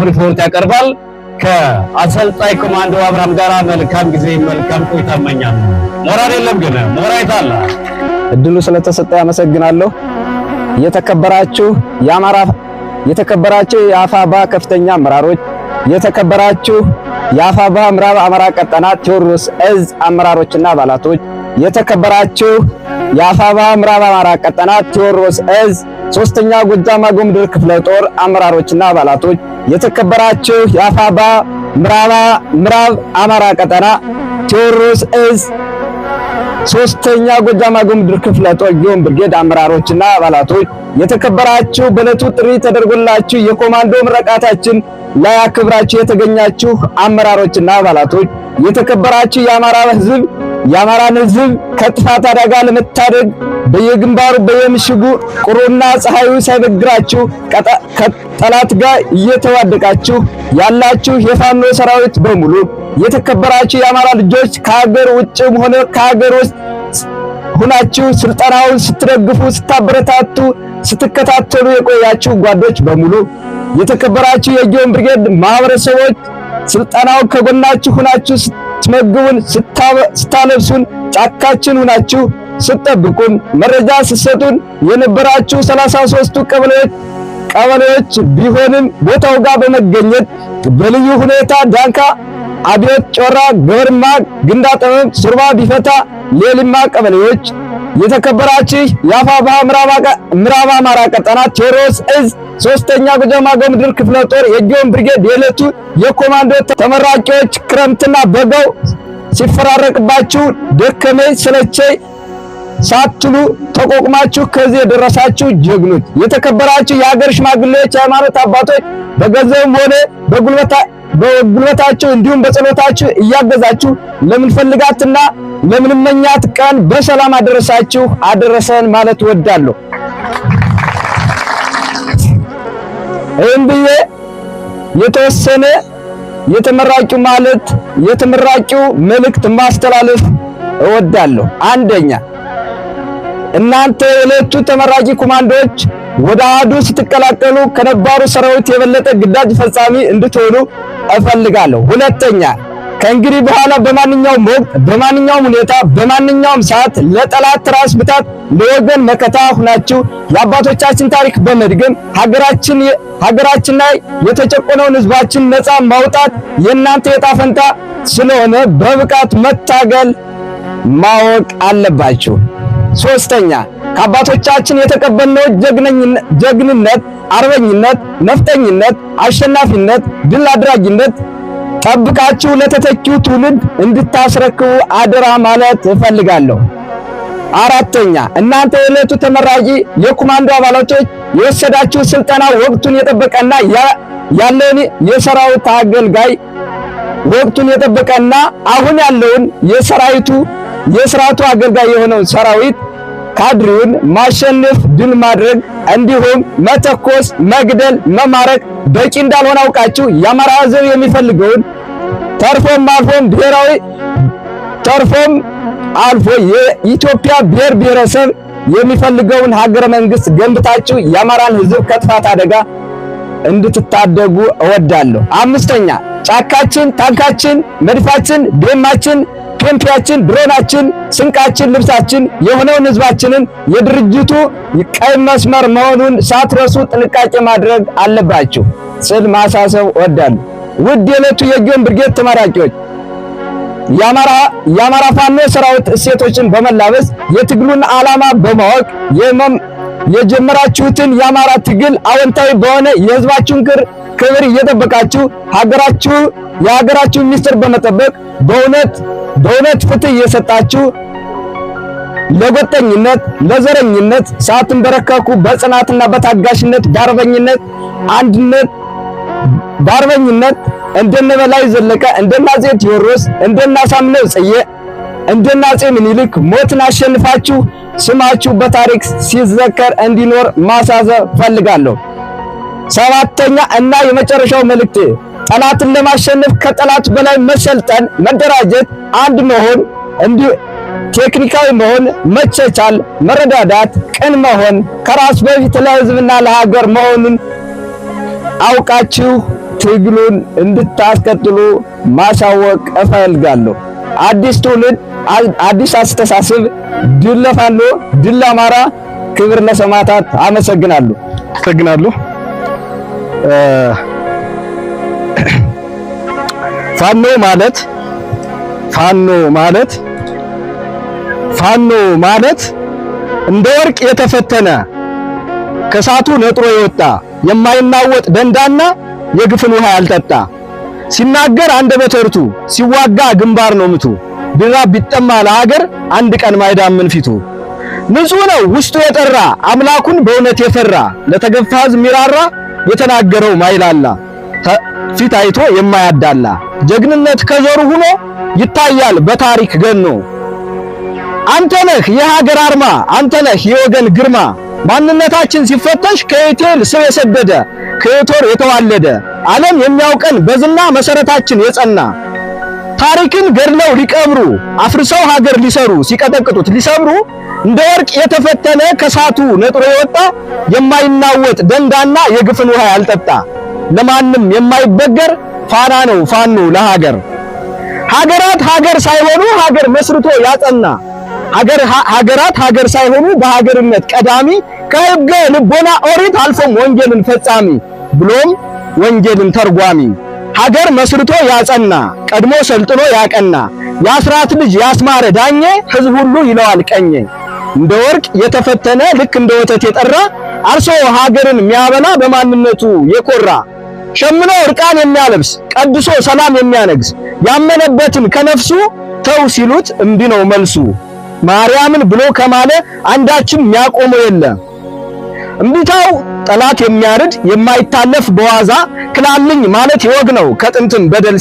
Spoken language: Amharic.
ሪፖርት ያቀርባል። ከአሰልጣኝ ኮማንዶ አብርሃም ጋር መልካም ጊዜ መልካም ቆይታ እመኛለሁ። ሞራል የለም ግን ሞራል አለ። እድሉ ስለተሰጠ ያመሰግናለሁ። የተከበራችሁ የአፋባ ከፍተኛ አመራሮች፣ የተከበራችሁ የአፋባ ምዕራብ አማራ ቀጠና ቴዎድሮስ እዝ አመራሮችና አባላቶች፣ የተከበራችሁ የአፋባ ምዕራብ አማራ ቀጠና ቴዎድሮስ እዝ ሶስተኛ ጎጃም አገው ምድር ክፍለ ጦር አመራሮችና አባላቶች፣ የተከበራችሁ የአፋባ ምዕራብ አማራ ቀጠና ቴዎድሮስ እዝ ሶስተኛ ጎጃም አገው ምድር ክፍለ ጦር ጊዮን ብርጌድ አመራሮችና አባላቶች፣ የተከበራችሁ በዕለቱ ጥሪ ተደርጎላችሁ የኮማንዶ ምረቃታችን ላይ አክብራችሁ የተገኛችሁ አመራሮችና አባላቶች፣ የተከበራችሁ የአማራን ሕዝብ ከጥፋት አደጋ ለመታደግ በየግንባሩ በየምሽጉ ቁሩና ፀሐዩ ሳይበግራችሁ ከጠላት ጋር እየተዋደቃችሁ ያላችሁ የፋኖ ሰራዊት በሙሉ፣ የተከበራችሁ የአማራ ልጆች ከሀገር ውጭም ሆነ ከሀገር ውስጥ ሁናችሁ ስልጠናውን ስትደግፉ፣ ስታበረታቱ፣ ስትከታተሉ የቆያችሁ ጓዶች በሙሉ፣ የተከበራችሁ የጊዮን ብርጌድ ማህበረሰቦች ስልጠናው ከጎናችሁ ሁናችሁ ስትመግቡን፣ ስታለብሱን፣ ጫካችን ሁናችሁ ስትጠብቁን፣ መረጃ ስትሰጡን የነበራችሁ 33ቱ ቀበሌዎች ቢሆንም ቦታው ጋር በመገኘት በልዩ ሁኔታ ዳንካ፣ አብዮት፣ ጮራ፣ ገበርማ፣ ግንዳ ጠመም፣ ሱርባ፣ ቢፈታ፣ ሌሊማ ቀበሌዎች፣ የተከበራችሁ የአፋባ ምዕራብ አማራ ቀጠና ቴዎድሮስ እዝ ሶስተኛ ጎጃም አገው ምድር ክፍለ ጦር የጊዮን ብርጌድ የዕለቱ የኮማንዶ ተመራቂዎች ክረምትና በጋው ሲፈራረቅባችሁ ደከመኝ ሰለቸኝ ሳትሉ ተቆቅማችሁ ከዚህ የደረሳችሁ ጀግኖች፣ የተከበራችሁ የሀገር ሽማግሌዎች፣ የሃይማኖት አባቶች በገንዘብም ሆነ በጉልበታችሁ እንዲሁም በጸሎታችሁ እያገዛችሁ ለምንፈልጋትና ለምንመኛት ቀን በሰላም አደረሳችሁ አደረሰን ማለት ወዳለሁ። ይህም ብዬ የተወሰነ የተመራቂው መልእክት ማስተላለፍ እወዳለሁ። አንደኛ፣ እናንተ የዕለቱ ተመራቂ ኮማንዶዎች ወደ አሃዱ ስትቀላቀሉ ከነባሩ ሰራዊት የበለጠ ግዳጅ ፈጻሚ እንድትሆኑ እፈልጋለሁ። ሁለተኛ፣ ከእንግዲህ በኋላ በማንኛውም ወቅት፣ በማንኛውም ሁኔታ፣ በማንኛውም ሰዓት ለጠላት ራስ ብታት ለወገን መከታ ሁናችሁ የአባቶቻችን ታሪክ በመድገም ሀገራችን ላይ የተጨቆነውን ሕዝባችን ነፃ ማውጣት የእናንተ የዕጣ ፈንታ ስለሆነ በብቃት መታገል ማወቅ አለባችሁ። ሶስተኛ፣ ከአባቶቻችን የተቀበልነው ጀግንነት፣ አርበኝነት፣ ነፍጠኝነት፣ አሸናፊነት፣ ድል አድራጊነት ጠብቃችሁ ለተተኪው ትውልድ እንድታስረክቡ አደራ ማለት እፈልጋለሁ። አራተኛ፣ እናንተ የዕለቱ ተመራቂ የኮማንዶ አባላቶች የወሰዳችሁ ስልጠና ወቅቱን የጠበቀና ያለውን የሰራዊት አገልጋይ ወቅቱን የጠበቀና አሁን ያለውን የስርዓቱ አገልጋይ የሆነውን ሰራዊት ካድሬውን ማሸነፍ፣ ድል ማድረግ እንዲሁም መተኮስ፣ መግደል፣ መማረክ በቂ እንዳልሆነ አውቃችሁ የአማራ ሕዝብ የሚፈልገውን ተርፎም አልፎ የኢትዮጵያ ብሔር ብሔረሰብ የሚፈልገውን ሀገረ መንግስት ገንብታችሁ የአማራን ሕዝብ ከጥፋት አደጋ እንድትታደጉ እወዳለሁ። አምስተኛ፣ ጫካችን፣ ታንካችን፣ መድፋችን፣ ዴማችን፣ ፔምፒያችን፣ ድሮናችን፣ ስንቃችን፣ ልብሳችን የሆነውን ሕዝባችንን የድርጅቱ ቀይ መስመር መሆኑን ሳትረሱ ጥንቃቄ ማድረግ አለባችሁ ስል ማሳሰብ እወዳለሁ። ውድ የዕለቱ የጊዮን ብርጌድ ተመራቂዎች የአማራ ፋኖ ሰራዊት እሴቶችን በመላበስ የትግሉን ዓላማ በማወቅ የጀመራችሁትን የአማራ ትግል አዎንታዊ በሆነ የሕዝባችሁን ክብር እየጠበቃችሁ የሀገራችሁን ሚስጥር በመጠበቅ በእውነት ፍትህ እየሰጣችሁ ለጎጠኝነት፣ ለዘረኝነት ሳትንበረከኩ በጽናትና በታጋሽነት በአርበኝነት እንደነ በላይ ዘለቀ፣ እንደነ አፄ ቴዎድሮስ፣ እንደነ አሳምነው ጽጌ፣ እንደነ አፄ ምኒልክ ሞትን አሸንፋችሁ ስማችሁ በታሪክ ሲዘከር እንዲኖር ማሳሰብ ፈልጋለሁ። ሰባተኛ እና የመጨረሻው መልእክቴ ጠላትን ለማሸነፍ ከጠላት በላይ መሰልጠን፣ መደራጀት፣ አንድ መሆን ቴክኒካዊ መሆን፣ መቻቻል፣ መረዳዳት፣ ቅን መሆን፣ ከራስ በፊት ለሕዝብና ለሀገር መሆኑን አውቃችሁ ትግሉን እንድታስቀጥሉ ማሳወቅ እፈልጋለሁ። አዲስ ትውልድ፣ አዲስ አስተሳሰብ። ድል ለፋኖ፣ ድል ለአማራ። ክብር ለሰማዕታት። አመሰግናለሁ። ፋኖ ማለት እንደ ወርቅ የተፈተነ ከሳቱ ነጥሮ የወጣ የማይናወጥ ደንዳና የግፍን ውሃ ያልጠጣ ሲናገር አንደበተ ርቱዕ ሲዋጋ ግንባር ነው ምቱ ቢራብ ቢጠማ ለሀገር አንድ ቀን ማይዳምን ፊቱ ንጹህ ነው ውስጡ የጠራ አምላኩን በእውነት የፈራ ለተገፋ ሕዝብ ሚራራ የተናገረው ማይላላ ፊት አይቶ የማያዳላ ጀግንነት ከዘሩ ሆኖ ይታያል በታሪክ ገኖ አንተ ነህ የሀገር አርማ አንተ ነህ የወገን ግርማ ማንነታችን ሲፈተሽ ከኢቴል ስር የሰደደ ከዮቶር የተዋለደ ዓለም የሚያውቀን በዝና መሰረታችን የጸና ታሪክን ገድለው ሊቀብሩ አፍርሰው ሀገር ሊሰሩ ሲቀጠቅጡት ሊሰብሩ እንደ ወርቅ የተፈተነ ከሳቱ ነጥሮ የወጣ የማይናወጥ ደንዳና የግፍን ውሃ ያልጠጣ ለማንም የማይበገር ፋና ነው ፋኖ ለሀገር ሀገራት ሀገር ሳይሆኑ ሀገር መስርቶ ያጸና ሀገራት ሀገር ሳይሆኑ በሀገርነት ቀዳሚ ከሕገ ልቦና ኦሪት አልፎም ወንጌልን ፈጻሚ ብሎም ወንጌልን ተርጓሚ ሀገር መስርቶ ያጸና ቀድሞ ሰልጥኖ ያቀና የአስራት ልጅ ያስማረ ዳኘ ሕዝብ ሁሉ ይለዋል ቀኘ እንደ ወርቅ የተፈተነ ልክ እንደ ወተት የጠራ አርሶ ሀገርን የሚያበላ በማንነቱ የኮራ ሸምኖ እርቃን የሚያለብስ ቀድሶ ሰላም የሚያነግስ ያመነበትን ከነፍሱ ተው ሲሉት እምቢ ነው መልሱ ማርያምን ብሎ ከማለ አንዳችም የሚያቆመው የለ እምቢታው ጠላት የሚያርድ የማይታለፍ በዋዛ ክላልኝ ማለት ይወግ ነው ከጥንትም በደል